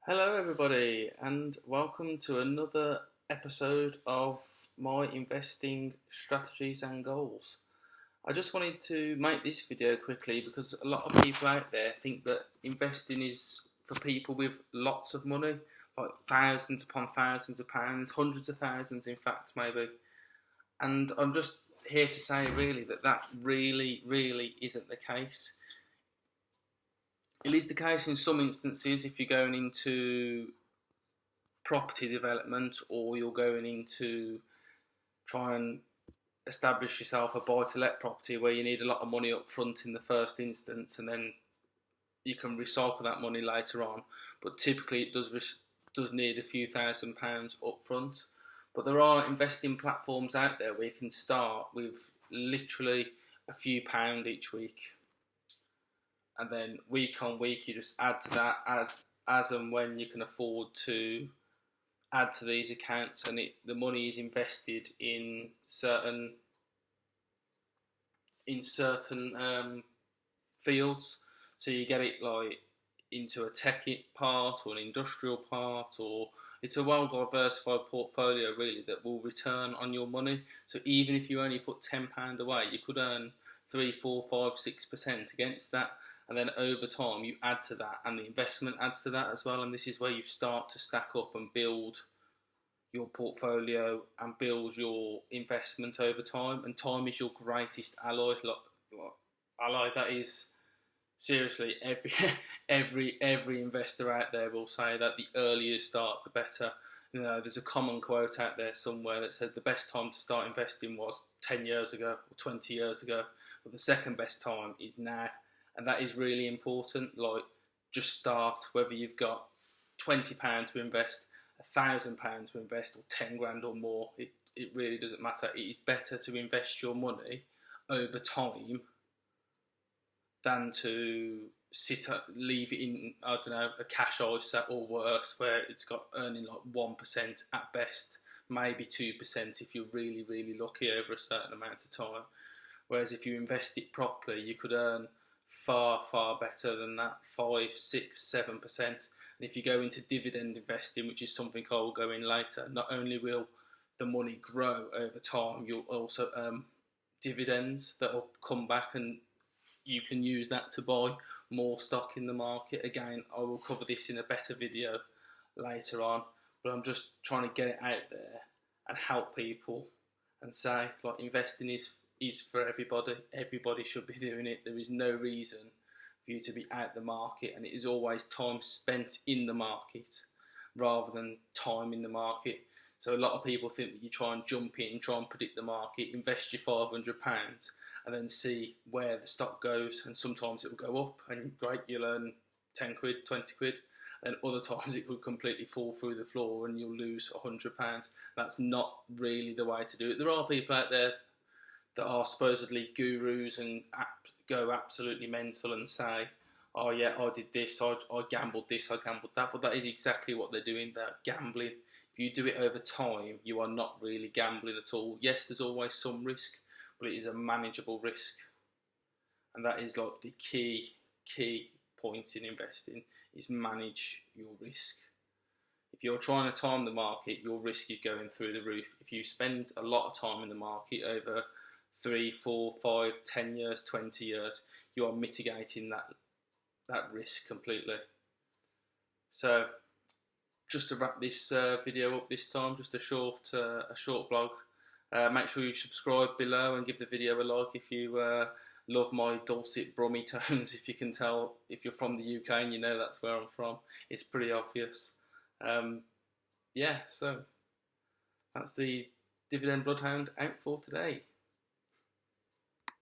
Hello, everybody, and welcome to another episode of my investing strategies and goals. I just wanted to make this video quickly because a lot of people out there think that investing is for people with lots of money, like thousands upon thousands of pounds, hundreds of thousands, in fact, maybe. And I'm just here to say, really, that really isn't the case. It is the case in some instances if you're going into property development or you're going into try and establish yourself a buy-to-let property where you need a lot of money up front in the first instance and then you can recycle that money later on. But typically it does need a few £1,000s up front. But there are investing platforms out there where you can start with literally a few pound each week. And then week on week, you just add to that as and when you can afford to add to these accounts, and the money is invested in certain fields. So you get it like into a tech part or an industrial part, or it's a well diversified portfolio really that will return on your money. So even if you only put £10 away, you could earn 3, 4, 5, 6% against that. And then over time you add to that and the investment adds to that as well. And this is where you start to stack up and build your portfolio and build your investment over time. And time is your greatest ally. Ally, that is seriously every investor out there will say that the earlier you start, the better. You know, there's a common quote out there somewhere that said the best time to start investing was 10 years ago or 20 years ago, but the second best time is now. And that is really important. Like, just start, whether you've got £20 to invest, £1,000 to invest, or 10 grand or more. It really doesn't matter. It is better to invest your money over time than to leave it in, I don't know, a cash ISA or worse, where it's got earning like 1% at best, maybe 2% if you're really lucky over a certain amount of time. Whereas if you invest it properly, you could earn far better than that, 5, 6, 7%. And if you go into dividend investing, which is something I will go in later, not only will the money grow over time, you'll also earn dividends that will come back and you can use that to buy more stock in the market. Again, I will cover this in a better video later on, but I'm just trying to get it out there and help people and say, like, investing is for everybody. Everybody should be doing it. There is no reason for you to be out the market, and it is always time spent in the market rather than time in the market. So a lot of people think that you try and jump in, try and predict the market, invest your £500 and then see where the stock goes, and sometimes it will go up and great, you'll earn 10 quid, 20 quid, and other times it will completely fall through the floor and you'll lose £100. That's not really the way to do it. There are people out there that are supposedly gurus and go absolutely mental and say, oh yeah, I did this, I gambled this, I gambled that, but that is exactly what they're doing. They're gambling. If you do it over time, you are not really gambling at all. Yes, there's always some risk, but it is a manageable risk. And that is like the key point in investing, is manage your risk. If you're trying to time the market, your risk is going through the roof. If you spend a lot of time in the market over 3, 4, 5, 10 years, 20 years, you are mitigating that risk completely. So, just to wrap this video up this time, just a short blog. Make sure you subscribe below and give the video a like if you love my dulcet brummy tones. If you can tell, if you're from the UK and you know that's where I'm from, it's pretty obvious. Yeah, so that's the Dividend Bloodhound out for today.